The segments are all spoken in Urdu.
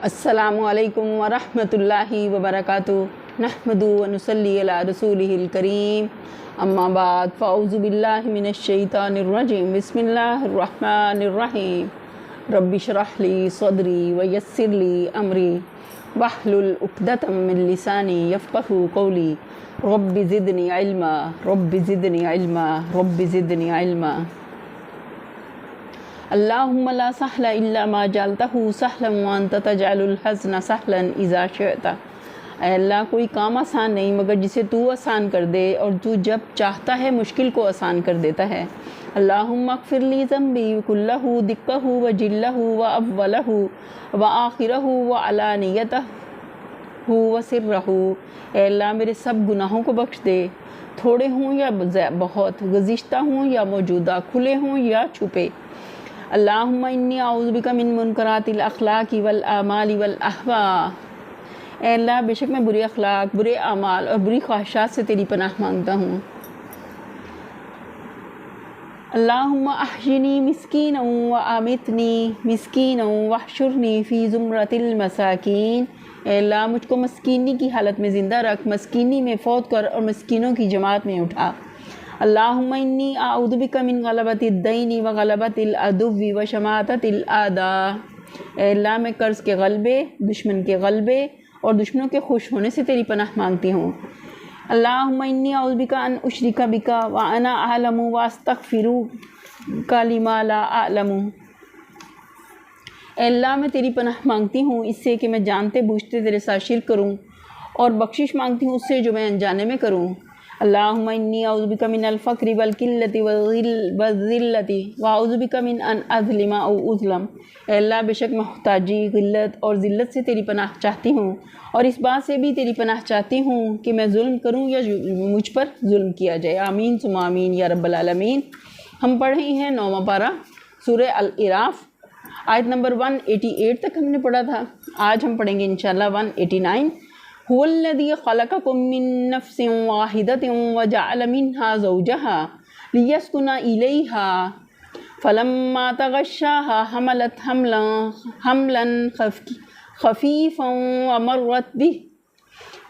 السلام علیکم ورحمۃ اللہ وبرکاتہ نحمد و نصلی علی رسولہ الکریم اما بعد فاعوذ باللہ من الشیطان الرجیم بسم اللہ الرحمن الرحیم رب اشرح لی صدری ویسر لی امری واحلل عقدۃ من لسانی یفقہوا قولی رب زدنی علما رب زدنی علما رب زدنی علما اللہم لا سہل الا ما جعلتہ سہلا وانت تجعل الحزن سہلا اذا شئت۔ اے اللہ، کوئی کام آسان نہیں مگر جسے تو آسان کر دے، اور تو جب چاہتا ہے مشکل کو آسان کر دیتا ہے۔ اللہم اغفر لی ذنبی کلہ دقہ وجلہ واولہ وآخرہ وعلانیتہ وسرہ۔ اے اللہ، میرے سب گناہوں کو بخش دے، تھوڑے ہوں یا بہت، گزشتہ ہوں یا موجودہ، کھلے ہوں یا چھپے۔ اللہم انی اعوذ بک من منکرات الاخلاق والاعمال والاہواء۔ اے اللہ، بے شک میں برے اخلاق، برے اعمال اور بری خواہشات سے تیری پناہ مانگتا ہوں۔ اللہم احیینی مسکینا وامتنی مسکینا واحشرنی فی زمرۃ المساکین۔ اے اللہ، مجھ کو مسکینی کی حالت میں زندہ رکھ، مسکینی میں فوت کر اور مسکینوں کی جماعت میں اٹھا۔ اللہم انی اعوذ بک من غلبۃ الدین وغلبۃ العدو وشماتۃ الاعداء۔ اے اللہ، میں قرض کے غلبے، دشمن کے غلبے اور دشمنوں کے خوش ہونے سے تیری پناہ مانگتی ہوں۔ اللہم انی اعوذ بک ان اشرک بک وانا اعلم واستغفرک لما لا اعلم۔ اے اللہ، میں تیری پناہ مانگتی ہوں اس سے کہ میں جانتے بوجھتے تیرے ساتھ شرک کروں، اور بخشش مانگتی ہوں اس سے جو میں انجانے میں کروں۔ اللہم انی اعوذ بک من الفقر والقلۃ والذلۃ واعوذ بک من ان اظلم او اظلم۔ اے اللہ، بے شک محتاجی، غلت اور ذلت سے تیری پناہ چاہتی ہوں، اور اس بات سے بھی تیری پناہ چاہتی ہوں کہ میں ظلم کروں یا مجھ پر ظلم کیا جائے۔ آمین ثم آمین یا رب العالمین۔ ہم پڑھ رہے ہیں 9واں پارہ سورہ الاعراف، آیت نمبر 188 تک ہم نے پڑھا تھا۔ آج ہم پڑھیں گے انشاءاللہ 189۔ هو الذي خلقكم من نفس واحدة وجعل منها زوجها ليسكن إليها فلما تغشاها حملت حملا خفيفا ومرت به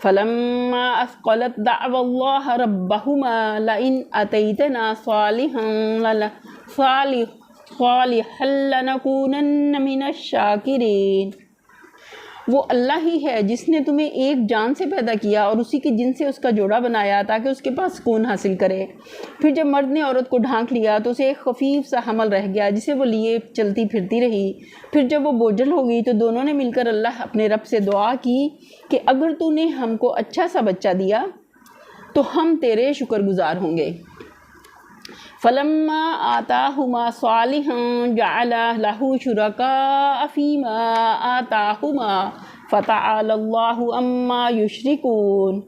فلما أثقلت دعوا الله ربهما لئن أتيتنا صالحا لنكونن من الشاكرين۔ وہ اللہ ہی ہے جس نے تمہیں ایک جان سے پیدا کیا اور اسی کے جن سے اس کا جوڑا بنایا تاکہ اس کے پاس سکون حاصل کرے۔ پھر جب مرد نے عورت کو ڈھانک لیا تو اسے ایک خفیف سا حمل رہ گیا جسے وہ لیے چلتی پھرتی رہی۔ پھر جب وہ بوجھل ہو گئی تو دونوں نے مل کر اللہ اپنے رب سے دعا کی کہ اگر تو نے ہم کو اچھا سا بچہ دیا تو ہم تیرے شکر گزار ہوں گے۔ فلما آتاہما صالحا جعل لہ شرکاء فیما آتاہما فتعالی اللہ عما یشرکون۔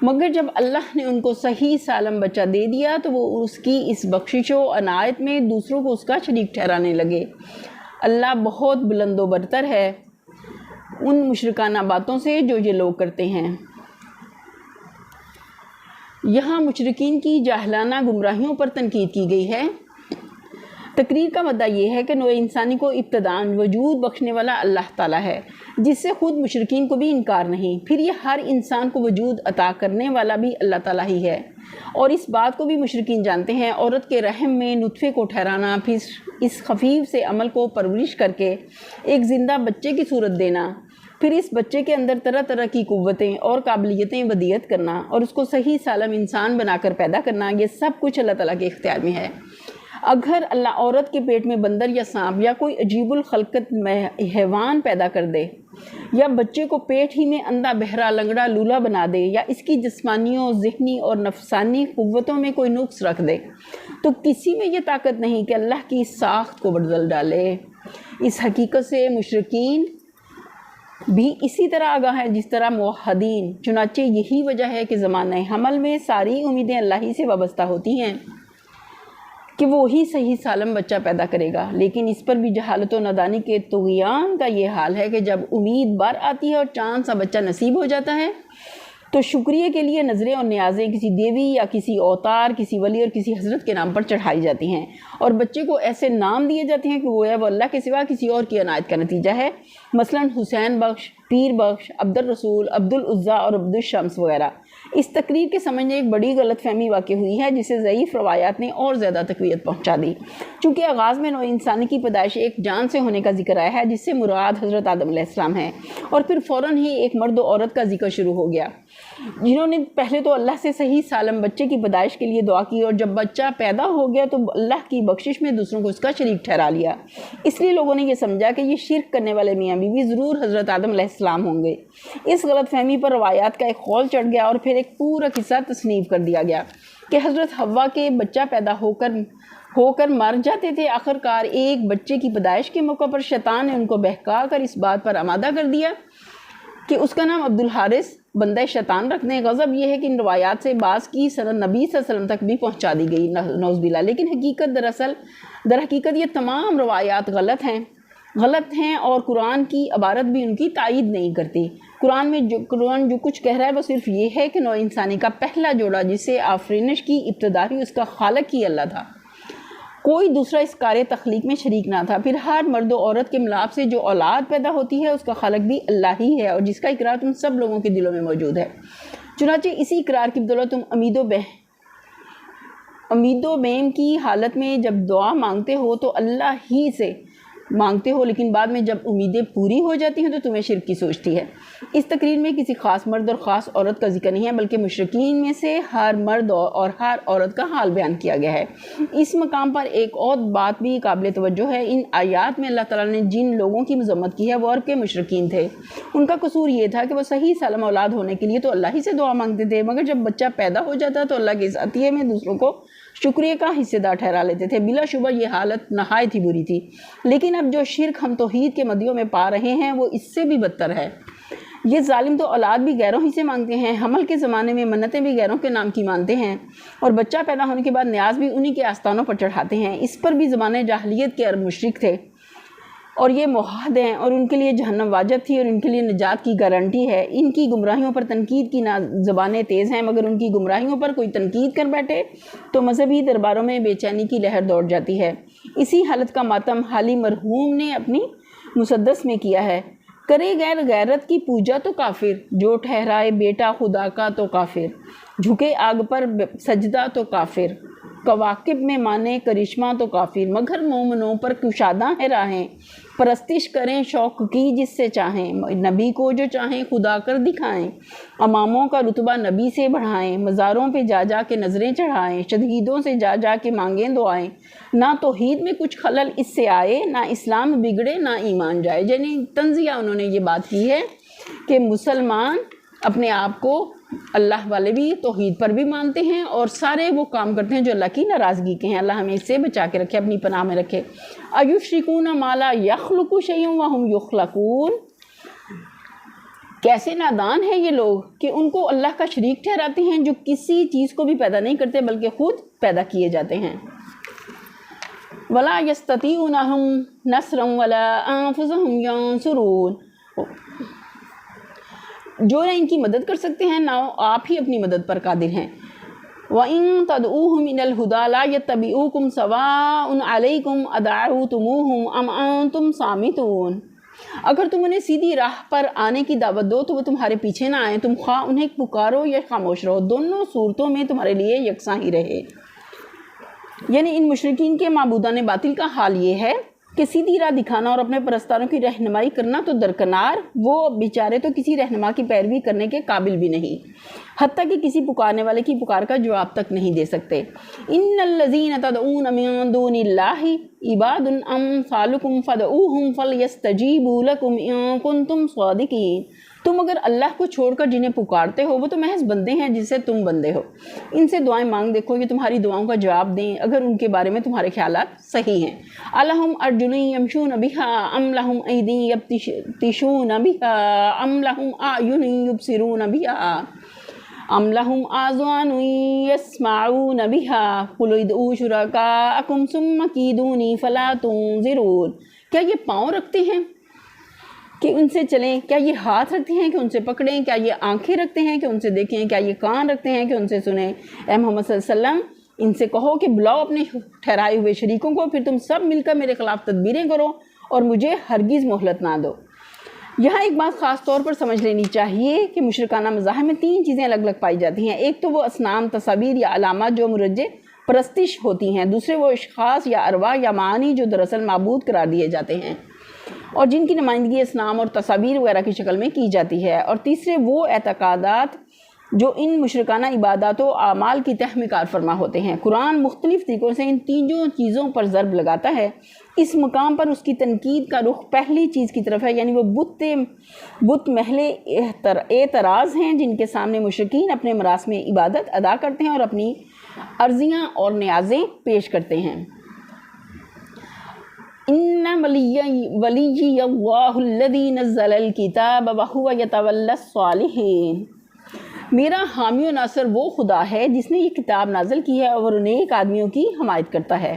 مگر جب اللہ نے ان کو صحیح سالم بچہ دے دیا تو وہ اس کی اس بخشش و عنایت میں دوسروں کو اس کا شریک ٹھہرانے لگے۔ اللہ بہت بلند و برتر ہے ان مشرکانہ باتوں سے جو یہ لوگ کرتے ہیں۔ یہاں مشرکین کی جاہلانہ گمراہیوں پر تنقید کی گئی ہے۔ تقریر کا مدعا یہ ہے کہ نوع انسانی کو ابتداءً وجود بخشنے والا اللہ تعالیٰ ہے، جس سے خود مشرکین کو بھی انکار نہیں۔ پھر یہ ہر انسان کو وجود عطا کرنے والا بھی اللہ تعالیٰ ہی ہے، اور اس بات کو بھی مشرکین جانتے ہیں۔ عورت کے رحم میں نطفے کو ٹھہرانا، پھر اس خفیف سے عمل کو پرورش کر کے ایک زندہ بچے کی صورت دینا، پھر اس بچے کے اندر طرح طرح کی قوتیں اور قابلیتیں ودیت کرنا اور اس کو صحیح سالم انسان بنا کر پیدا کرنا، یہ سب کچھ اللہ تعالیٰ کے اختیار میں ہے۔ اگر اللہ عورت کے پیٹ میں بندر یا سانپ یا کوئی عجیب الخلقت حیوان پیدا کر دے، یا بچے کو پیٹ ہی میں اندھا بہرا لنگڑا لولا بنا دے، یا اس کی جسمانی و ذہنی اور نفسانی قوتوں میں کوئی نقص رکھ دے، تو کسی میں یہ طاقت نہیں کہ اللہ کی اس ساخت کو بدل ڈالے۔ اس حقیقت سے مشرکین بھی اسی طرح آگاہ ہے جس طرح موحدین۔ چنانچہ یہی وجہ ہے کہ زمانہ حمل میں ساری امیدیں اللہ ہی سے وابستہ ہوتی ہیں کہ وہی صحیح سالم بچہ پیدا کرے گا، لیکن اس پر بھی جہالت و نادانی کے طغیان کا یہ حال ہے کہ جب امید بار آتی ہے اور چاند سا بچہ نصیب ہو جاتا ہے تو شکریہ کے لیے نظریں اور نیازیں کسی دیوی یا کسی اوتار، کسی ولی اور کسی حضرت کے نام پر چڑھائی جاتی ہیں، اور بچے کو ایسے نام دیے جاتے ہیں کہ وہ اللہ کے سوا کسی اور کی عنایت کا نتیجہ ہے، مثلا حسین بخش، پیر بخش، عبد الرسول، عبد العزیٰ اور عبد الشمس وغیرہ۔ اس تقریر کے سمجھ میں ایک بڑی غلط فہمی واقع ہوئی ہے جسے ضعیف روایات نے اور زیادہ تقویت پہنچا دی۔ چونکہ آغاز میں نوع انسانی کی پیدائش ایک جان سے ہونے کا ذکر آیا ہے جس سے مراد حضرت آدم علیہ السلام ہے، اور پھر فوراً ہی ایک مرد و عورت کا ذکر شروع ہو گیا جنہوں نے پہلے تو اللہ سے صحیح سالم بچے کی پیدائش کے لیے دعا کی، اور جب بچہ پیدا ہو گیا تو اللہ کی بخشش میں دوسروں کو اس کا شریک ٹھہرا لیا۔ اس لیے لوگوں نے یہ سمجھا کہ یہ شرک کرنے والے میاں بیوی ضرور حضرت آدم علیہ السلام ہوں گے۔ اس غلط فہمی پر روایات کا ایک خول چڑھ گیا اور پھر ایک پورا قصہ تصنیف کر دیا گیا کہ حضرت حوا کے بچہ پیدا ہو کر مر جاتے تھے۔ آخرکار ایک بچے کی پیدائش کے موقع پر شیطان نے ان کو بہکا کر اس بات پر آمادہ کر دیا کہ اس کا نام عبد الحارث بندہ شیطان رکھ دیں۔ غضب یہ ہے کہ ان روایات سے بعض کی سند نبی صلی اللہ علیہ وسلم تک بھی پہنچا دی گئی، نعوذ باللہ، لیکن در حقیقت یہ تمام روایات غلط ہیں اور قرآن کی عبارت بھی ان کی تائید نہیں کرتی۔ قرآن جو کچھ کہہ رہا ہے وہ صرف یہ ہے کہ نوع انسانی کا پہلا جوڑا جسے آفرینش کی ابتدا ہوئی اس کا خالق ہی اللہ تھا، کوئی دوسرا اس کار تخلیق میں شریک نہ تھا۔ پھر ہر مرد و عورت کے ملاپ سے جو اولاد پیدا ہوتی ہے اس کا خالق بھی اللہ ہی ہے، اور جس کا اقرار تم سب لوگوں کے دلوں میں موجود ہے۔ چنانچہ اسی اقرار کی بدولت تم امید و بیم کی حالت میں جب دعا مانگتے ہو تو اللہ ہی سے مانگتے ہو، لیکن بعد میں جب امیدیں پوری ہو جاتی ہیں تو تمہیں شرک کی سوچتی ہے۔ اس تقریر میں کسی خاص مرد اور خاص عورت کا ذکر نہیں ہے، بلکہ مشرکین میں سے ہر مرد اور ہر عورت کا حال بیان کیا گیا ہے۔ اس مقام پر ایک اور بات بھی قابل توجہ ہے۔ ان آیات میں اللہ تعالیٰ نے جن لوگوں کی مذمت کی ہے وہ عرب کے مشرکین تھے۔ ان کا قصور یہ تھا کہ وہ صحیح سالم اولاد ہونے کے لیے تو اللہ ہی سے دعا مانگتے تھے، مگر جب بچہ پیدا ہو جاتا تو اللہ کے عطیے میں دوسروں کو شکریہ کا حصے دار ٹھہرا لیتے تھے۔ بلا شبہ یہ حالت نہایت ہی بری تھی، لیکن اب جو شرک ہم توحید کے مدیوں میں پا رہے ہیں وہ اس سے بھی بدتر ہے۔ یہ ظالم تو اولاد بھی غیروں ہی سے مانگتے ہیں، حمل کے زمانے میں منتیں بھی غیروں کے نام کی مانتے ہیں، اور بچہ پیدا ہونے کے بعد نیاز بھی انہی کے آستانوں پر چڑھاتے ہیں۔ اس پر بھی زمانے جاہلیت کے عرب مشرک تھے، اور یہ موحد ہیں، اور ان کے لیے جہنم واجب تھی اور ان کے لیے نجات کی گارنٹی ہے۔ ان کی گمراہیوں پر تنقید کی زبانیں تیز ہیں، مگر ان کی گمراہیوں پر کوئی تنقید کر بیٹھے تو مذہبی درباروں میں بے چینی کی لہر دوڑ جاتی ہے۔ اسی حالت کا ماتم حالی مرحوم نے اپنی مسدس میں کیا ہے۔ کرے غیرت کی پوجا تو کافر، جو ٹھہرائے بیٹا خدا کا تو کافر، جھکے آگ پر سجدہ تو کافر، کواکب میں مانے کرشمہ تو کافر، مگر مومنوں پر کشادہ ہے راہیں، پرستش کریں شوق کی جس سے چاہیں، نبی کو جو چاہیں خدا کر دکھائیں، اماموں کا رتبہ نبی سے بڑھائیں، مزاروں پہ جا جا کے نظریں چڑھائیں، شہیدوں سے جا جا کے مانگیں دعائیں، نہ توحید میں کچھ خلل اس سے آئے، نہ اسلام بگڑے نہ ایمان جائے۔ یعنی تنزیہ انہوں نے یہ بات کی ہے کہ مسلمان اپنے آپ کو اللہ والے بھی توحید پر بھی مانتے ہیں اور سارے وہ کام کرتے ہیں جو اللہ کی ناراضگی کے ہیں۔ اللہ ہمیں اس سے بچا کے رکھے، اپنی پناہ میں رکھے۔ ایشرکون ما لا یخلق شیئا وہم یخلقون، کیسے نادان ہیں یہ لوگ کہ ان کو اللہ کا شریک ٹھہراتے ہیں جو کسی چیز کو بھی پیدا نہیں کرتے بلکہ خود پیدا کیے جاتے ہیں۔ ولا یستطیعون نصرا ولا انفسهم ینصرون، جو نہ ان کی مدد کر سکتے ہیں نہ آپ ہی اپنی مدد پر قادر ہیں۔ وَإِن تَدْعُوهُمْ إِلَى الْهُدَىٰ لَا يَتَّبِعُوكُمْ سَوَاءٌ عَلَيْكُمْ أَدَعَوْتُمُوهُمْ أَمْ أَنْتُمْ صَامِتُونَ، اگر تم انہیں سیدھی راہ پر آنے کی دعوت دو تو وہ تمہارے پیچھے نہ آئیں، تم خواہ انہیں پکارو یا خاموش رہو، دونوں صورتوں میں تمہارے لیے یکساں ہی رہے۔ یعنی ان مشرکین کے معبودان باطل کا حال یہ ہے کہ سیدھی راہ دکھانا اور اپنے پرستاروں کی رہنمائی کرنا تو درکنار، وہ بیچارے تو کسی رہنما کی پیروی کرنے کے قابل بھی نہیں، حتیٰ کہ کسی پکارنے والے کی پکار کا جواب تک نہیں دے سکتے۔ ان الذین تدعون من دون اللہ عباد امثالکم فادعوہم فلیستجیبوا لکم ان کنتم صادقین، تم اگر اللہ کو چھوڑ کر جنہیں پکارتے ہو وہ تو محض بندے ہیں جن سے تم بندے ہو، ان سے دعائیں مانگ دیکھو، یہ تمہاری دعاؤں کا جواب دیں اگر ان کے بارے میں تمہارے خیالات صحیح ہیں۔ الہم ارجل یمشون بہا ام لہم ایدی یبطشون بہا ام لہم اعین یبصرون بہا ام لہم آذان یسمعون بہا قل ادعوا شرکاءکم ثم کیدونی فلا تنظرون، کیا یہ پاؤں رکھتے ہیں کہ ان سے چلیں، کیا یہ ہاتھ رکھتے ہیں کہ ان سے پکڑیں، کیا یہ آنکھیں رکھتے ہیں کہ ان سے دیکھیں، کیا یہ کان رکھتے ہیں کہ ان سے سنیں؟ اے محمد صلی اللہ علیہ وسلم ان سے کہو کہ بلاؤ اپنے ٹھہرائے ہوئے شریکوں کو، پھر تم سب مل کر میرے خلاف تدبیریں کرو اور مجھے ہرگز مہلت نہ دو۔ یہاں ایک بات خاص طور پر سمجھ لینی چاہیے کہ مشرکانہ مذاہب میں 3 چیزیں الگ الگ پائی جاتی ہیں۔ ایک تو وہ اصنام، تصاویر یا علامات جو مرجع پرستش ہوتی ہیں، دوسرے وہ اشخاص یا ارواح یا معانی جو دراصل معبود قرار دیے جاتے ہیں اور جن کی نمائندگی اصنام اور تصاویر وغیرہ کی شکل میں کی جاتی ہے، اور تیسرے وہ اعتقادات جو ان مشرکانہ عبادات و اعمال کی تہ میں کار فرما ہوتے ہیں۔ قرآن مختلف طریقوں سے ان تینوں چیزوں پر ضرب لگاتا ہے۔ اس مقام پر اس کی تنقید کا رخ پہلی چیز کی طرف ہے، یعنی وہ بت محل اعتراض ہیں جن کے سامنے مشرکین اپنے مراسم عبادت ادا کرتے ہیں اور اپنی عرضیاں اور نیازیں پیش کرتے ہیں۔ ان ولی اللہ الذی نزل الکتاب وہو یتولی الصالحین، میرا حامی و ناصر وہ خدا ہے جس نے یہ کتاب نازل کی ہے اور نیک آدمیوں کی حمایت کرتا ہے۔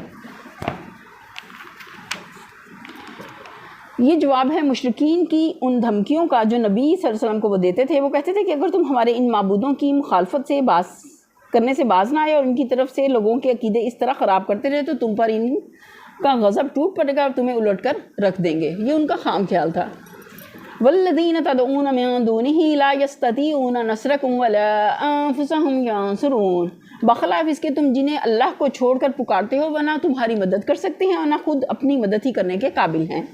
یہ جواب ہے مشرکین کی ان دھمکیوں کا جو نبی صلی اللہ علیہ وسلم کو وہ دیتے تھے۔ وہ کہتے تھے کہ اگر تم ہمارے ان معبودوں کی مخالفت سے کرنے سے باز نہ آئے اور ان کی طرف سے لوگوں کے عقیدے اس طرح خراب کرتے رہے تو تم پر ان کا غضب ٹوٹ پڑے گا اور تمہیں الٹ کر رکھ دیں گے۔ یہ ان کا خام خیال تھا۔ والذین تدعون من دونہ لا یستطیعون نصرکم ولا انفسہم ینصرون، بخلاف اس کے تم جنہیں اللہ کو چھوڑ کر پکارتے ہو وہ نہ تمہاری مدد کر سکتے ہیں اور نہ خود اپنی مدد ہی کرنے کے قابل ہیں۔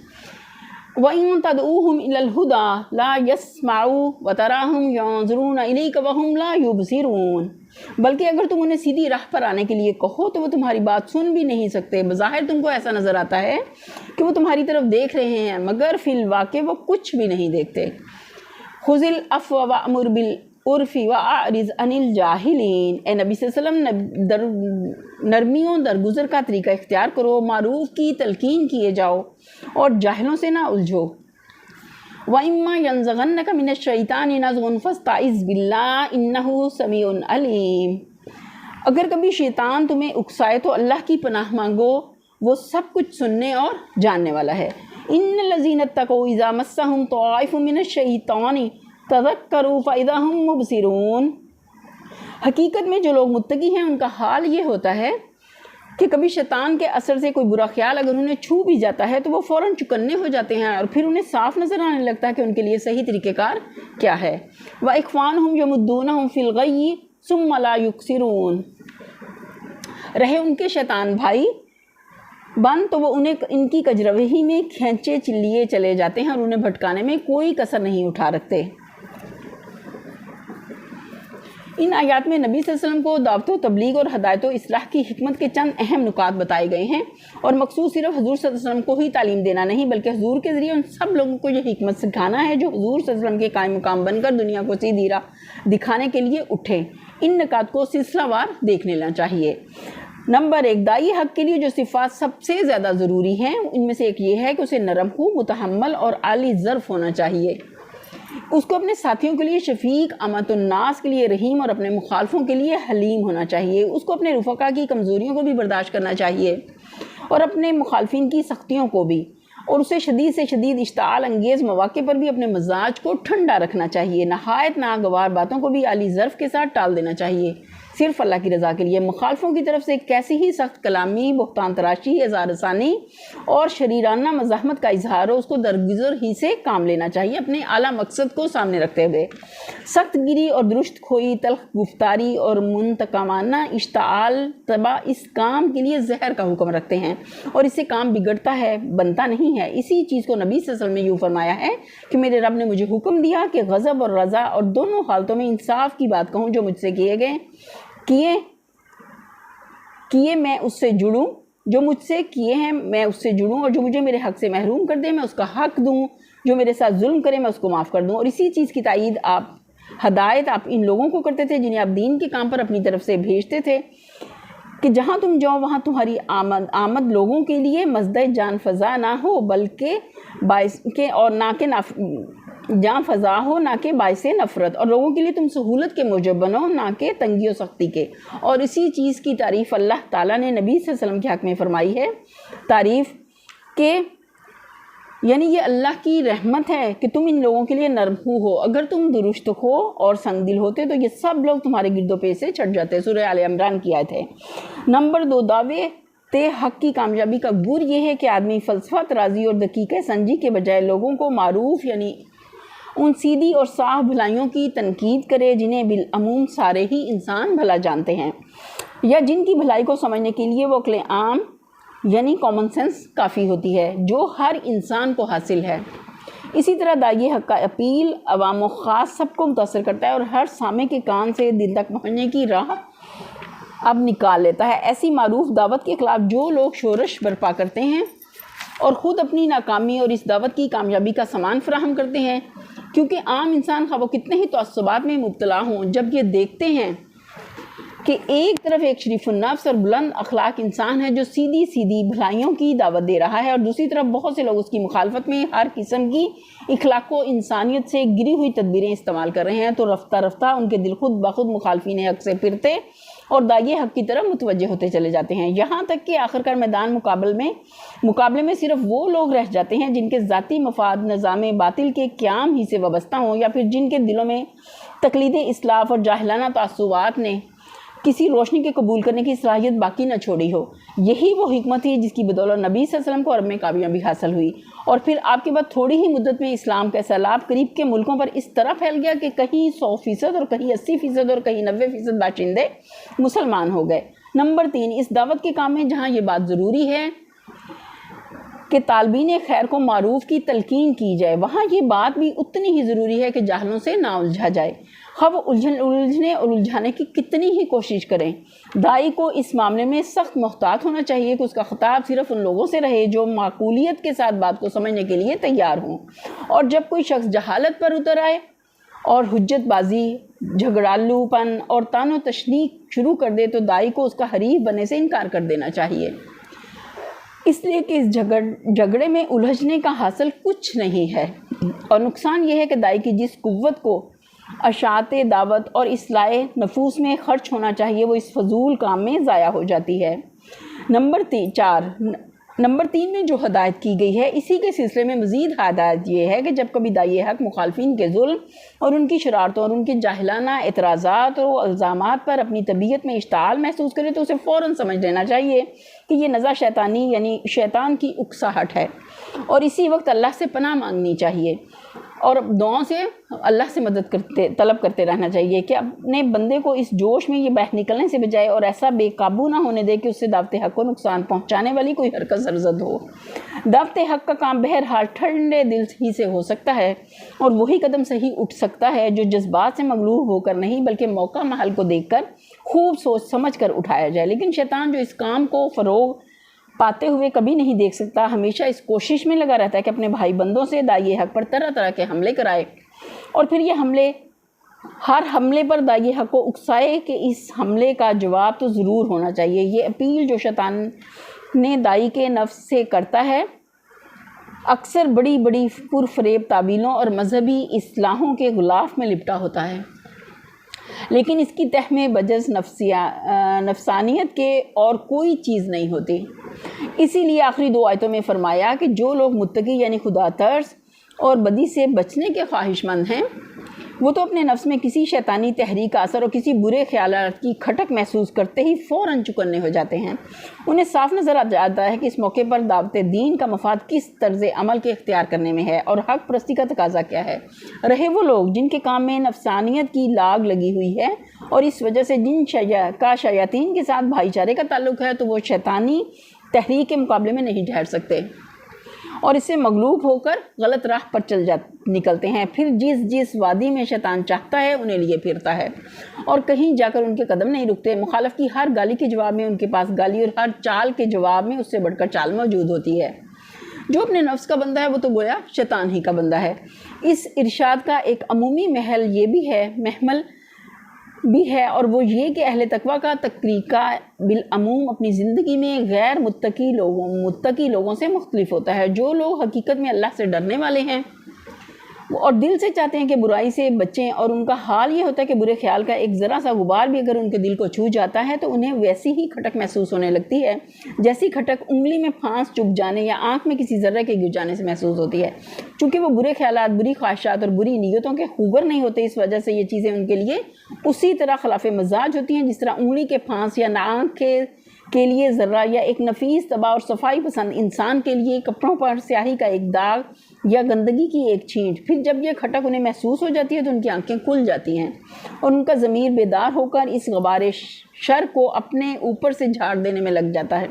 وَإِن تَدْعُوهُمْ إِلَى الْهُدَى لَا يَسْمَعُوا وَتَرَاهُمْ يَنظُرُونَ إِلَيْكَ وَهُمْ لَا يُبْصِرُونَ، بلکہ اگر تم انہیں سیدھی راہ پر آنے کے لیے کہو تو وہ تمہاری بات سن بھی نہیں سکتے۔ بظاہر تم کو ایسا نظر آتا ہے کہ وہ تمہاری طرف دیکھ رہے ہیں مگر فی الواقع وہ کچھ بھی نہیں دیکھتے۔ خُذِ الْعَفْوَ وَأْمُرْ بِالْعُرْفِ وَأَعْرِضْ عَنِ الْجَاهِلِينَ، اے نبی صلی اللہ علیہ وسلم نرمیوں درگزر کا طریقہ اختیار کرو، معروف کی تلقین کیے جاؤ اور جاہلوں سے نہ الجھو۔ وَإِمَّا يَنزَغَنَّكَ مِنَ الشَّيْطَانِ نَزْغٌ فَاسْتَعِذْ بِاللَّهِ إِنَّهُ سَمِيعٌ عَلِيمٌ، اگر کبھی شیطان تمہیں اکسائے تو اللہ کی پناہ مانگو، وہ سب کچھ سننے اور جاننے والا ہے۔ إِنَّ الَّذِينَ اتَّقَوْا إِذَا مَسَّهُمْ طَائِفٌ مِّنَ الشَّيْطَانِ تَذَكَّرُوا فَإِذَا هُمْ مُبْصِرُونَ، حقیقت میں جو لوگ متقی ہیں ان کا حال یہ ہوتا ہے کہ کبھی شیطان کے اثر سے کوئی برا خیال اگر انہیں چھو بھی جاتا ہے تو وہ فوراً چکنے ہو جاتے ہیں اور پھر انہیں صاف نظر آنے لگتا ہے کہ ان کے لیے صحیح طریقہ کار کیا ہے۔ وَإِخْوَانُهُمْ يَمُدُّونَهُمْ فِي الْغَيِّ ثُمَّ لَا يُقْصِرُونَ، رہے ان کے شیطان بھائی بند تو وہ انہیں ان کی کجروہی میں کھینچے لیے چلے جاتے ہیں اور انہیں بھٹکانے میں کوئی کسر نہیں اٹھا رکھتے۔ ان آیات میں نبی صلی اللہ علیہ وسلم کو دعوت و تبلیغ اور ہدایت و اصلاح کی حکمت کے چند اہم نکات بتائے گئے ہیں، اور مقصود صرف حضور صلی اللہ علیہ وسلم کو ہی تعلیم دینا نہیں بلکہ حضور کے ذریعے ان سب لوگوں کو یہ حکمت سکھانا ہے جو حضور صلی اللہ علیہ وسلم کے قائم مقام بن کر دنیا کو سیدھی راہ دکھانے کے لیے اٹھے۔ ان نکات کو سلسلہ وار دیکھ لینا چاہیے۔ نمبر 1، داعی حق کے لیے جو صفات سب سے زیادہ ضروری ہیں ان میں سے ایک یہ ہے کہ اسے نرم ہو، متحمل اور عالی ظرف ہونا چاہیے۔ اس کو اپنے ساتھیوں کے لیے شفیق، امت الناس کے لیے رحیم اور اپنے مخالفوں کے لیے حلیم ہونا چاہیے۔ اس کو اپنے رفقا کی کمزوریوں کو بھی برداشت کرنا چاہیے اور اپنے مخالفین کی سختیوں کو بھی، اور اسے شدید سے شدید اشتعال انگیز مواقع پر بھی اپنے مزاج کو ٹھنڈا رکھنا چاہیے۔ نہایت ناگوار باتوں کو بھی عالی ظرف کے ساتھ ٹال دینا چاہیے صرف اللہ کی رضا کے لیے۔ مخالفوں کی طرف سے کیسی ہی سخت کلامی، بہتان تراشی، اظہار ثانی اور شریرانہ مزاحمت کا اظہار ہو، اس کو درگزر ہی سے کام لینا چاہیے اپنے اعلیٰ مقصد کو سامنے رکھتے ہوئے۔ سخت گیری اور درست کھوئی، تلخ گفتاری اور منتقمانہ اشتعال طبع اس کام کے لیے زہر کا حکم رکھتے ہیں اور اس سے کام بگڑتا ہے، بنتا نہیں ہے۔ اسی چیز کو نبی صلی اللہ علیہ وسلم نے یوں فرمایا ہے کہ میرے رب نے مجھے حکم دیا کہ غضب اور رضا اور دونوں حالتوں میں انصاف کی بات کہوں، جو مجھ سے کیے میں اس سے جڑوں، جو مجھ سے کیے ہیں میں اس سے جڑوں، اور جو مجھے میرے حق سے محروم کر دے میں اس کا حق دوں، جو میرے ساتھ ظلم کرے میں اس کو معاف کر دوں۔ اور اسی چیز کی تائید ہدایت آپ ان لوگوں کو کرتے تھے جنہیں آپ دین کے کام پر اپنی طرف سے بھیجتے تھے کہ جہاں تم جاؤ وہاں تمہاری آمد لوگوں کے لیے مزدہ جان فضا نہ ہو بلکہ باعث کے اور نہ کہ جان فضا ہو، نہ کہ باعث نفرت، اور لوگوں کے لیے تم سہولت کے موجب بنو، نہ کہ تنگی و سختی کے۔ اور اسی چیز کی تعریف اللہ تعالیٰ نے نبی صلی اللہ علیہ وسلم کے حق میں فرمائی ہے، تعریف کہ یعنی یہ اللہ کی رحمت ہے کہ تم ان لوگوں کے لیے نرم ہو، اگر تم درست ہو اور سنگ دل ہوتے تو یہ سب لوگ تمہارے گرد و پیش سے چھٹ جاتے. سورہ آل عمران کی آیت ہے. نمبر 2، دعوے حق کی کامیابی کا گر یہ ہے کہ آدمی فلسفہ ترازی اور دقیقہ سنجی کے بجائے لوگوں کو معروف یعنی ان سیدھی اور صاف بھلائیوں کی تنقید کرے جنہیں بالعموم سارے ہی انسان بھلا جانتے ہیں، یا جن کی بھلائی کو سمجھنے کے لیے وہ عقل عام یعنی کامن سینس کافی ہوتی ہے جو ہر انسان کو حاصل ہے. اسی طرح داعی حق کا اپیل عوام و خاص سب کو متاثر کرتا ہے اور ہر سامع کے کان سے دل تک پہنچنے کی راہ اب نکال لیتا ہے. ایسی معروف دعوت کے خلاف جو لوگ شورش برپا کرتے ہیں اور خود اپنی ناکامی اور اس دعوت کی کامیابی کا سامان فراہم کرتے ہیں، کیونکہ عام انسان خواہ وہ کتنے ہی تعصبات میں مبتلا ہوں، جب یہ دیکھتے ہیں کہ ایک طرف ایک شریف النفس اور بلند اخلاق انسان ہے جو سیدھی سیدھی بھلائیوں کی دعوت دے رہا ہے، اور دوسری طرف بہت سے لوگ اس کی مخالفت میں ہر قسم کی اخلاق و انسانیت سے گری ہوئی تدبیریں استعمال کر رہے ہیں، تو رفتہ رفتہ ان کے دل خود بخود مخالفین حق سے پھرتے اور داعی حق کی طرف متوجہ ہوتے چلے جاتے ہیں، یہاں تک کہ آخرکار میدان مقابلے میں صرف وہ لوگ رہ جاتے ہیں جن کے ذاتی مفاد نظام باطل کے قیام ہی سے وابستہ ہوں، یا پھر جن کے دلوں میں تقلید اسلاف اور جاہلانہ تعصبات نے کسی روشنی کے قبول کرنے کی صلاحیت باقی نہ چھوڑی ہو. یہی وہ حکمت تھی جس کی بدولت نبی صلی اللہ علیہ وسلم کو عرب میں کامیابی حاصل ہوئی، اور پھر آپ کے بعد تھوڑی ہی مدت میں اسلام کا سیلاب قریب کے ملکوں پر اس طرح پھیل گیا کہ کہیں 100% اور کہیں 80% اور کہیں 90% باشندے مسلمان ہو گئے. نمبر 3، اس دعوت کے کام میں جہاں یہ بات ضروری ہے کہ طالبین خیر کو معروف کی تلقین کی جائے، وہاں یہ بات بھی اتنی ہی ضروری ہے کہ جاہلوں سے نہ الجھا جائے، خواہ وہ الجھنے اور الجھانے کی کتنی ہی کوشش کریں. داعی کو اس معاملے میں سخت محتاط ہونا چاہیے کہ اس کا خطاب صرف ان لوگوں سے رہے جو معقولیت کے ساتھ بات کو سمجھنے کے لیے تیار ہوں، اور جب کوئی شخص جہالت پر اتر آئے اور حجت بازی، جھگڑالو پن اور تان و تشنیع شروع کر دے تو داعی کو اس کا حریف بننے سے انکار کر دینا چاہیے، اس لیے کہ اس جھگڑے میں الجھنے کا حاصل کچھ نہیں ہے، اور نقصان یہ ہے کہ داعی کی جس قوت کو اشاعت دعوت اور اصلاح نفوس میں خرچ ہونا چاہیے وہ اس فضول کام میں ضائع ہو جاتی ہے. نمبر 3 میں جو ہدایت کی گئی ہے، اسی کے سلسلے میں مزید ہدایت یہ ہے کہ جب کبھی داعی حق مخالفین کے ظلم اور ان کی شرارتوں اور ان کے جاہلانہ اعتراضات اور الزامات پر اپنی طبیعت میں اشتعال محسوس کرے تو اسے فوراً سمجھ لینا چاہیے کہ یہ نزع شیطانی یعنی شیطان کی اکساہٹ ہے، اور اسی وقت اللہ سے پناہ مانگنی چاہیے اور دعاؤں سے اللہ سے مدد طلب کرتے رہنا چاہیے کہ اپنے بندے کو اس جوش میں یہ بہہ نکلنے سے بجائے اور ایسا بے قابو نہ ہونے دے کہ اس سے دعوت حق کو نقصان پہنچانے والی کوئی حرکت سرزد ہو. دعوت حق کا کام بہرحال ٹھنڈے دل ہی سے ہو سکتا ہے اور وہی قدم صحیح اٹھ سکتا ہے جو جذبات سے مغلوب ہو کر نہیں بلکہ موقع محل کو دیکھ کر خوب سوچ سمجھ کر اٹھایا جائے. لیکن شیطان جو اس کام کو فروغ پاتے ہوئے کبھی نہیں دیکھ سکتا، ہمیشہ اس کوشش میں لگا رہتا ہے کہ اپنے بھائی بندوں سے داعی حق پر طرح طرح کے حملے کرائے، اور پھر یہ ہر حملے پر داعی حق کو اکسائے کہ اس حملے کا جواب تو ضرور ہونا چاہیے. یہ اپیل جو شیطان نے داعی کے نفس سے کرتا ہے اکثر بڑی بڑی پرفریب تعبیروں اور مذہبی اصلاحوں کے غلاف میں لپٹا ہوتا ہے، لیکن اس کی تہ میں بجز نفسانیت کے اور کوئی چیز نہیں ہوتی. اسی لیے آخری 2 آیتوں میں فرمایا کہ جو لوگ متقی یعنی خدا ترس اور بدی سے بچنے کے خواہش مند ہیں وہ تو اپنے نفس میں کسی شیطانی تحریک کا اثر اور کسی برے خیالات کی کھٹک محسوس کرتے ہی فوراً چکنے ہو جاتے ہیں. انہیں صاف نظر آ جاتا ہے کہ اس موقع پر دعوت دین کا مفاد کس طرز عمل کے اختیار کرنے میں ہے اور حق پرستی کا تقاضا کیا ہے. رہے وہ لوگ جن کے کام میں نفسانیت کی لاگ لگی ہوئی ہے اور اس وجہ سے جن کا شیاطین کے ساتھ بھائی چارے کا تعلق ہے تو وہ شیطانی تحریک کے مقابلے میں نہیں ٹھہر سکتے اور اس سے مغلوب ہو کر غلط راہ پر نکلتے ہیں. پھر جس وادی میں شیطان چاہتا ہے انہیں لیے پھرتا ہے اور کہیں جا کر ان کے قدم نہیں رکتے. مخالف کی ہر گالی کے جواب میں ان کے پاس گالی اور ہر چال کے جواب میں اس سے بڑھ کر چال موجود ہوتی ہے. جو اپنے نفس کا بندہ ہے وہ تو گویا شیطان ہی کا بندہ ہے. اس ارشاد کا ایک عمومی محمل بھی ہے اور وہ یہ کہ اہل تقویٰ کا طریقہ بالعموم اپنی زندگی میں غیر متقی لوگوں سے مختلف ہوتا ہے. جو لوگ حقیقت میں اللہ سے ڈرنے والے ہیں اور دل سے چاہتے ہیں کہ برائی سے بچیں، اور ان کا حال یہ ہوتا ہے کہ برے خیال کا ایک ذرا سا غبار بھی اگر ان کے دل کو چھو جاتا ہے تو انہیں ویسی ہی کھٹک محسوس ہونے لگتی ہے جیسی کھٹک انگلی میں پھانس چبھ جانے یا آنکھ میں کسی ذرے کے گر جانے سے محسوس ہوتی ہے۔ چونکہ وہ برے خیالات، بری خواہشات اور بری نیتوں کے خوگر نہیں ہوتے، اس وجہ سے یہ چیزیں ان کے لیے اسی طرح خلاف مزاج ہوتی ہیں جس طرح انگلی کے پھانس یا آنکھ کے لیے ذرہ، یا ایک نفیس طبع اور صفائی پسند انسان کے لیے کپڑوں پر سیاہی کا ایک داغ یا گندگی کی ایک چھینٹ۔ پھر جب یہ کھٹک انہیں محسوس ہو جاتی ہے تو ان کی آنکھیں کھل جاتی ہیں اور ان کا ضمیر بیدار ہو کر اس غبار شر کو اپنے اوپر سے جھاڑ دینے میں لگ جاتا ہے۔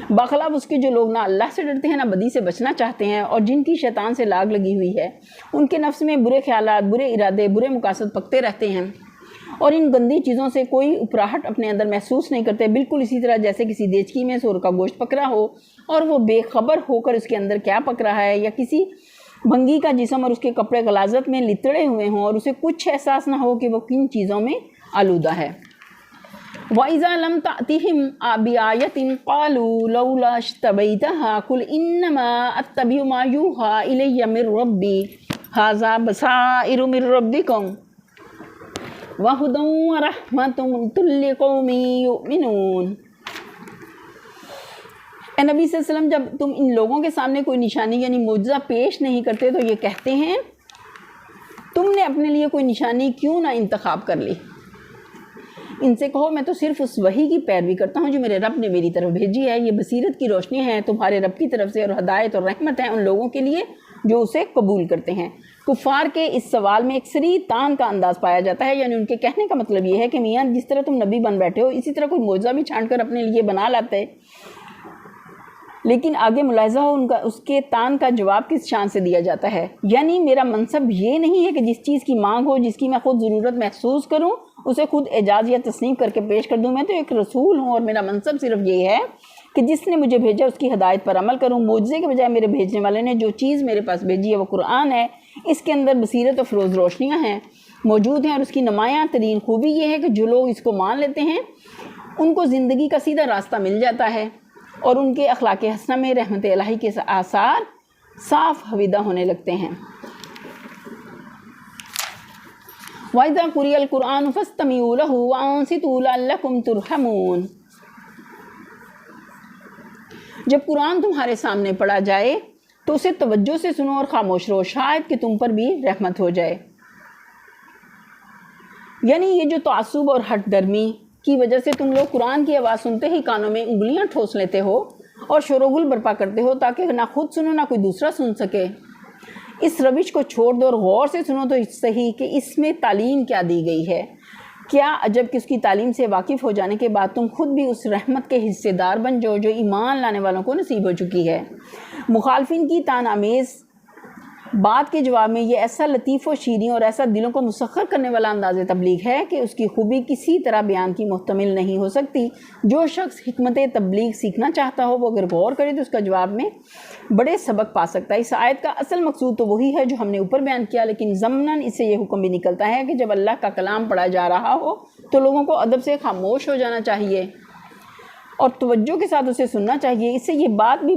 بخلاف اس کے جو لوگ نہ اللہ سے ڈرتے ہیں نہ بدی سے بچنا چاہتے ہیں اور جن کی شیطان سے لاگ لگی ہوئی ہے، ان کے نفس میں برے خیالات، برے ارادے، برے مقاصد پکتے رہتے ہیں اور ان گندی چیزوں سے کوئی اپراہٹ اپنے اندر محسوس نہیں کرتے، بالکل اسی طرح جیسے کسی دیچکی میں سور کا گوشت پک رہا ہو اور وہ بے خبر ہو کر اس کے اندر کیا پک رہا ہے، یا کسی بھنگی کا جسم اور اس کے کپڑے غلاظت میں لتڑے ہوئے ہوں اور اسے کچھ احساس نہ ہو کہ وہ کن چیزوں میں آلودہ ہے۔ وَإِذَا لَمْ تَأْتِهِمْ بِآيَةٍ قَالُوا لَوْلَا اشْتَرَيْتَهَا قُلْ إِنَّمَا أَتَّبِعُ مَا يُوحَىٰ إِلَيَّ مِن رَّبِّي هَٰذَا بَصَائِرُ مِن رَّبِّكُمْ وَهُدًى وَرَحْمَةٌ لِّقَوْمٍ يُؤْمِنُونَ۔ اے نبی صلی اللہ علیہ وسلم، جب تم ان لوگوں کے سامنے کوئی نشانی یعنی معجزہ پیش نہیں کرتے تو یہ کہتے ہیں تم نے اپنے لیے کوئی نشانی کیوں نہ انتخاب کر لی۔ ان سے کہو میں تو صرف اس وحی کی پیروی کرتا ہوں جو میرے رب نے میری طرف بھیجی ہے، یہ بصیرت کی روشنی ہے تمہارے رب کی طرف سے اور ہدایت اور رحمت ہے ان لوگوں کے لیے جو اسے قبول کرتے ہیں۔ کفار کے اس سوال میں ایک سری تان کا انداز پایا جاتا ہے، یعنی ان کے کہنے کا مطلب یہ ہے کہ میاں جس طرح تم نبی بن بیٹھے ہو اسی طرح کوئی معجزہ بھی چھانٹ کر اپنے لیے بنا لاتے، لیکن آگے ملاحظہ ہو اس کے تان کا جواب کس شان سے دیا جاتا ہے، یعنی میرا منصب یہ نہیں ہے کہ جس چیز کی مانگ ہو، جس کی میں خود ضرورت محسوس کروں، اسے خود اعجاز یا تصنیف کر کے پیش کر دوں۔ میں تو ایک رسول ہوں اور میرا منصب صرف یہ ہے کہ جس نے مجھے بھیجا اس کی ہدایت پر عمل کروں۔ معجزے کے بجائے میرے بھیجنے والے نے جو چیز میرے پاس بھیجی ہے وہ قرآن ہے، اس کے اندر بصیرت و فروز روشنیاں ہیں موجود ہیں، اور اس کی نمایاں ترین خوبی یہ ہے کہ جو لوگ اس کو مان لیتے ہیں ان کو زندگی کا سیدھا راستہ مل جاتا ہے اور ان کے اخلاق حسنہ میں رحمت الہی کے آثار صاف حویدہ ہونے لگتے ہیں۔ وَإِذَا قُرِئَ الْقُرْآنُ فَاسْتَمِعُوا لَهُ وَأَنصِتُوا لَعَلَّكُمْ تُرْحَمُونَ۔ جب قرآن تمہارے سامنے پڑھا جائے تو اسے توجہ سے سنو اور خاموش رہو، شاید کہ تم پر بھی رحمت ہو جائے۔ یعنی یہ جو تعصب اور ہٹ درمی کی وجہ سے تم لوگ قرآن کی آواز سنتے ہی کانوں میں انگلیاں ٹھوس لیتے ہو اور شور و غل برپا کرتے ہو تاکہ نہ خود سنو نہ کوئی دوسرا سن سکے، اس روش کو چھوڑ دو اور غور سے سنو تو صحیح کہ اس میں تعلیم کیا دی گئی ہے۔ کیا عجب کہ اس کی تعلیم سے واقف ہو جانے کے بعد تم خود بھی اس رحمت کے حصے دار بن جاؤ جو ایمان لانے والوں کو نصیب ہو چکی ہے۔ مخالفین کی طعن آمیز بات کے جواب میں یہ ایسا لطیف و شیریں اور ایسا دلوں کو مسخر کرنے والا انداز تبلیغ ہے کہ اس کی خوبی کسی طرح بیان کی محتمل نہیں ہو سکتی۔ جو شخص حکمت تبلیغ سیکھنا چاہتا ہو وہ اگر غور کرے تو اس کا جواب میں بڑے سبق پا سکتا ہے۔ اس آیت کا اصل مقصود تو وہی ہے جو ہم نے اوپر بیان کیا، لیکن ضمناً اس سے یہ حکم بھی نکلتا ہے کہ جب اللہ کا کلام پڑھا جا رہا ہو تو لوگوں کو ادب سے خاموش ہو جانا چاہیے اور توجہ کے ساتھ اسے سننا چاہیے۔ اس سے یہ بات بھی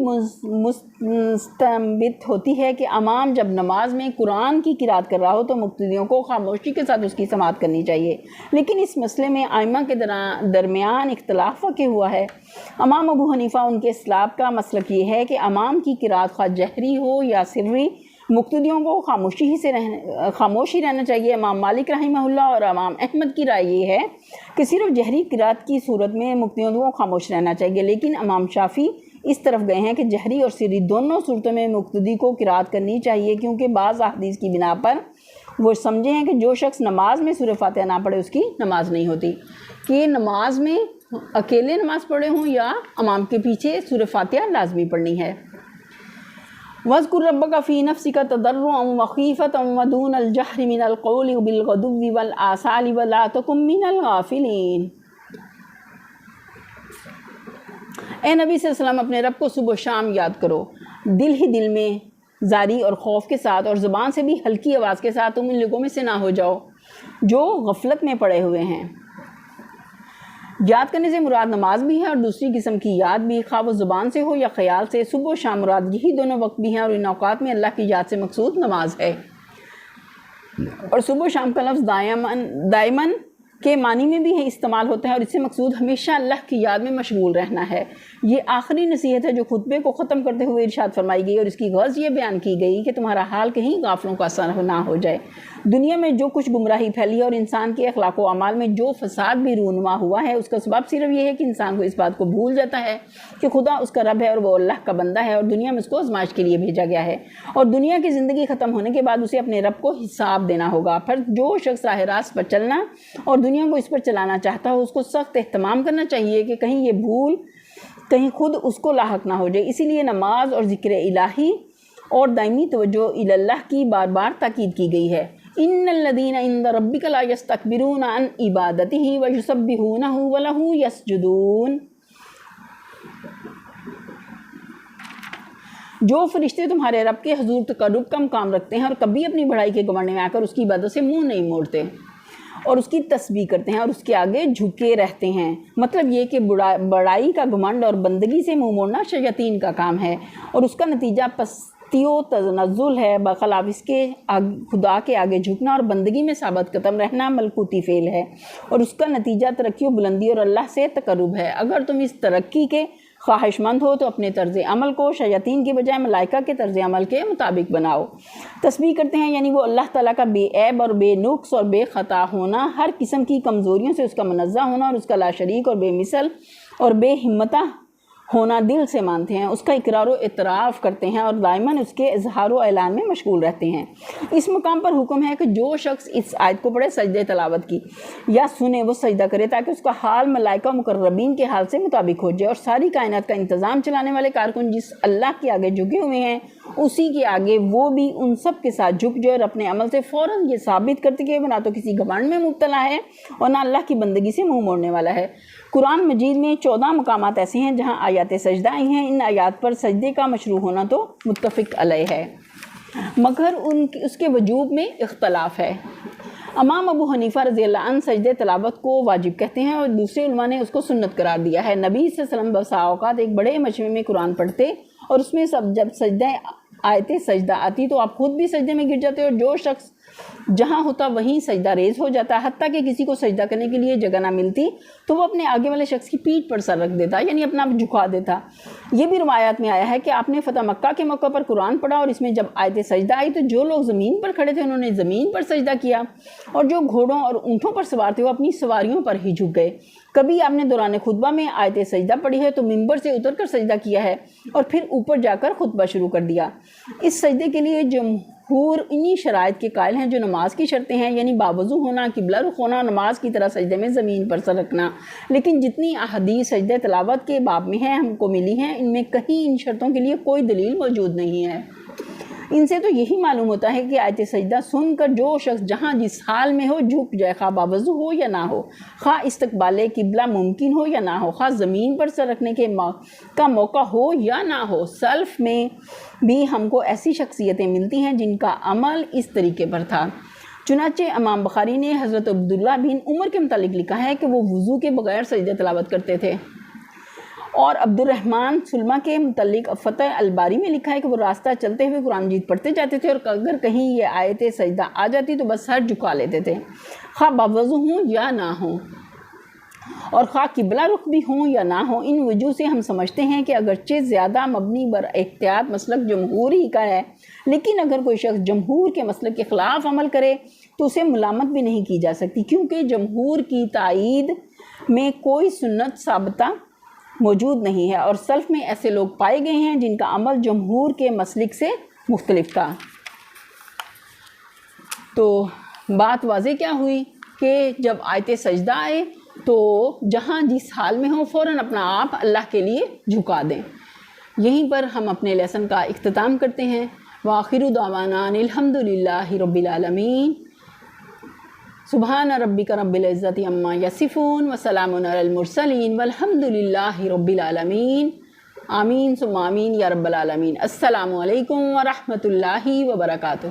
مستنبط ہوتی ہے کہ امام جب نماز میں قرآن کی قرات کر رہا ہو تو مقتدیوں کو خاموشی کے ساتھ اس کی سماعت کرنی چاہیے، لیکن اس مسئلے میں ائمہ کے درمیان اختلاف واقع ہوا ہے۔ امام ابو حنیفہ ان کے اسلاف کا مسلک یہ ہے کہ امام کی قرات خواہ جہری ہو یا سری مقتدیوں کو خاموش ہی رہنا چاہیے۔ امام مالک رحمہ اللہ اور امام احمد کی رائے یہ ہے کہ صرف جہری قرات کی صورت میں مقتدیوں کو خاموش رہنا چاہیے، لیکن امام شافعی اس طرف گئے ہیں کہ جہری اور سری دونوں صورتوں میں مقتدی کو قرات کرنی چاہیے، کیونکہ بعض احادیث کی بنا پر وہ سمجھے ہیں کہ جو شخص نماز میں سورہ فاتحہ نہ پڑھے اس کی نماز نہیں ہوتی، کہ نماز میں اکیلے نماز پڑھے ہوں یا امام کے پیچھے سورہ فاتحہ لازمی پڑھنی ہے۔ وَاذْكُرْ رَبَّكَ فِي نَفْسِكَ تَضَرُّعًا وَخِيفَةً وَدُونَ الْجَهْرِ مِنَ الْقَوْلِ بِالْغُدُوِّ وَالْآصَالِ وَلَا تَكُن مِّنَ الْغَافِلِينَ۔ اے نبی صلی اللہ علیہ وسلم، اپنے رب کو صبح و شام یاد کرو، دل ہی دل میں زاری اور خوف کے ساتھ، اور زبان سے بھی ہلکی آواز کے ساتھ۔ تم ان لوگوں میں سے نہ ہو جاؤ جو غفلت میں پڑے ہوئے ہیں۔ یاد کرنے سے مراد نماز بھی ہے اور دوسری قسم کی یاد بھی، خواہ وہ زبان سے ہو یا خیال سے۔ صبح و شام مراد یہی دونوں وقت بھی ہیں اور ان اوقات میں اللہ کی یاد سے مقصود نماز ہے۔ اور صبح و شام کا لفظ دائمن کے معنی میں بھی استعمال ہوتا ہے، اور اس سے مقصود ہمیشہ اللہ کی یاد میں مشغول رہنا ہے۔ یہ آخری نصیحت ہے جو خطبے کو ختم کرتے ہوئے ارشاد فرمائی گئی، اور اس کی غرض یہ بیان کی گئی کہ تمہارا حال کہیں غافلوں کا سا نہ ہو جائے۔ دنیا میں جو کچھ گمراہی پھیلی ہے اور انسان کے اخلاق و اعمال میں جو فساد بھی رونما ہوا ہے، اس کا سبب صرف یہ ہے کہ انسان کو اس بات کو بھول جاتا ہے کہ خدا اس کا رب ہے اور وہ اللہ کا بندہ ہے، اور دنیا میں اس کو آزمائش کے لیے بھیجا گیا ہے، اور دنیا کی زندگی ختم ہونے کے بعد اسے اپنے رب کو حساب دینا ہوگا۔ پھر جو شخص راہ راست پر چلنا اور دنیا کو اس پر چلانا چاہتا ہو، اس کو سخت اہتمام کرنا چاہیے کہ کہیں یہ بھول کہیں خود اس کو لاحق نہ ہو جائے۔ اسی لیے نماز اور ذکر الہی اور دائمی توجہ الی اللہ کی بار بار تاکید کی گئی ہے۔ ان الذین عند ربک لا یستکبرون عن عبادتہ ویسبحونہ ولہ یسجدون۔ جو فرشتے تمہارے رب کے حضور تقرب کا مقام رکھتے ہیں اور کبھی اپنی بڑائی کے گمنڈ میں آ کر اس کی عبادت سے منہ نہیں موڑتے اور اس کی تسبیح کرتے ہیں اور اس کے آگے جھکے رہتے ہیں۔ مطلب یہ کہ بڑائی کا گھمنڈ اور بندگی سے منہ موڑنا شیاطین کا کام ہے، اور اس کا نتیجہ پستی و تنزل ہے، بخلاف اس کے خدا کے آگے جھکنا اور بندگی میں ثابت قدم رہنا ملکوتی فعل ہے، اور اس کا نتیجہ ترقی و بلندی اور اللہ سے تقرب ہے۔ اگر تم اس ترقی کے خواہش مند ہو تو اپنے طرز عمل کو شیاطین کی بجائے ملائکہ کے طرز عمل کے مطابق بناؤ۔ تسبیح کرتے ہیں یعنی وہ اللہ تعالیٰ کا بے عیب اور بے نقص اور بے خطا ہونا، ہر قسم کی کمزوریوں سے اس کا منزہ ہونا اور اس کا لا شریک اور بے مثل اور بے ہمتہ ہونا دل سے مانتے ہیں، اس کا اقرار و اعتراف کرتے ہیں اور دائماً اس کے اظہار و اعلان میں مشغول رہتے ہیں۔ اس مقام پر حکم ہے کہ جو شخص اس آیت کو پڑھے سجدہ تلاوت کی یا سنے وہ سجدہ کرے، تاکہ اس کا حال ملائکہ و مقربین کے حال سے مطابق ہو جائے، اور ساری کائنات کا انتظام چلانے والے کارکن جس اللہ کے آگے جھکے ہوئے ہیں اسی کے آگے وہ بھی ان سب کے ساتھ جھک جائے اور اپنے عمل سے فوراً یہ ثابت کرتے کہ وہ نہ تو کسی گھمنڈ میں مبتلا ہے اور نہ اللہ کی بندگی سے منہ موڑنے والا ہے۔ قرآن مجید میں 14 مقامات ایسے ہیں جہاں آیات سجدہ آئی ہیں۔ ان آیات پر سجدے کا مشروع ہونا تو متفق علیہ ہے، مگر اس کے وجوب میں اختلاف ہے۔ امام ابو حنیفہ رضی اللہ عنہ سجدہ تلاوت کو واجب کہتے ہیں اور دوسرے علماء نے اس کو سنت قرار دیا ہے۔ نبی صلی اللہ علیہ وسلم بسا اوقات ایک بڑے مجمع میں قرآن پڑھتے اور اس میں جب سجدہ آیت سجدہ آتی تو آپ خود بھی سجدے میں گر جاتے، اور جو شخص جہاں ہوتا وہیں سجدہ ریز ہو جاتا، حتیٰ کہ کسی کو سجدہ کرنے کے لیے جگہ نہ ملتی تو وہ اپنے آگے والے شخص کی پیٹھ پر سر رکھ دیتا، یعنی اپنا جھکا دیتا۔ یہ بھی روایات میں آیا ہے کہ آپ نے فتح مکہ کے موقع پر قرآن پڑھا اور اس میں جب آیت سجدہ آئی تو جو لوگ زمین پر کھڑے تھے انہوں نے زمین پر سجدہ کیا، اور جو گھوڑوں اور اونٹوں پر سوار تھے وہ اپنی سواریوں پر ہی جھک گئے۔ کبھی آپ نے دوران خطبہ میں آیت سجدہ پڑھی ہے تو منبر سے اتر کر سجدہ کیا ہے اور پھر اوپر جا کر خطبہ شروع کر دیا۔ اس سجدے کے لیے جمہور انہی شرائط کے قائل ہیں جو نماز کی شرطیں ہیں، یعنی باوضو ہونا، قبلہ رخ ہونا، نماز کی طرح سجدے میں زمین پر سر رکھنا۔ لیکن جتنی احادیث سجدہ تلاوت کے باب میں ہیں ہم کو ملی ہیں، ان میں کہیں ان شرطوں کے لیے کوئی دلیل موجود نہیں ہے۔ ان سے تو یہی معلوم ہوتا ہے کہ آیت سجدہ سن کر جو شخص جہاں جس حال میں ہو جھک جائے، خواہ باوضو ہو یا نہ ہو، خواہ استقبال قبلہ ممکن ہو یا نہ ہو، خواہ زمین پر سر رکھنے کا موقع ہو یا نہ ہو۔ سلف میں بھی ہم کو ایسی شخصیتیں ملتی ہیں جن کا عمل اس طریقے پر تھا۔ چنانچہ امام بخاری نے حضرت عبداللہ بن عمر کے متعلق لکھا ہے کہ وہ وضو کے بغیر سجدہ تلاوت کرتے تھے، اور عبد الرحمن سلمہ کے متعلق فتح الباری میں لکھا ہے کہ وہ راستہ چلتے ہوئے قرآن مجید پڑھتے جاتے تھے اور اگر کہیں یہ آیت سجدہ آ جاتی تو بس سر جھکا لیتے تھے، خواہ باوضو ہوں یا نہ ہوں اور خواہ قبلہ رخ بھی ہوں یا نہ ہوں۔ ان وجوہ سے ہم سمجھتے ہیں کہ اگرچہ زیادہ مبنی بر احتیاط مسلک جمہور ہی کا ہے، لیکن اگر کوئی شخص جمہور کے مسلک کے خلاف عمل کرے تو اسے ملامت بھی نہیں کی جا سکتی، کیونکہ جمہور کی تائید میں کوئی سنت ثابتہ موجود نہیں ہے، اور سلف میں ایسے لوگ پائے گئے ہیں جن کا عمل جمہور کے مسلک سے مختلف تھا۔ تو بات واضح کیا ہوئی کہ جب آیت سجدہ آئے تو جہاں جس حال میں ہوں فوراً اپنا آپ اللہ کے لیے جھکا دیں۔ یہیں پر ہم اپنے لیسن کا اختتام کرتے ہیں۔ وآخر دعوانا الحمد للہ رب العالمین۔ سبحان ربک رب العزت عما یصفون وسلام علی المرسلین والحمد للہ رب العالمین۔ آمین ثم آمین یا رب العالمین۔ السلام علیکم ورحمۃ اللہ وبرکاتہ۔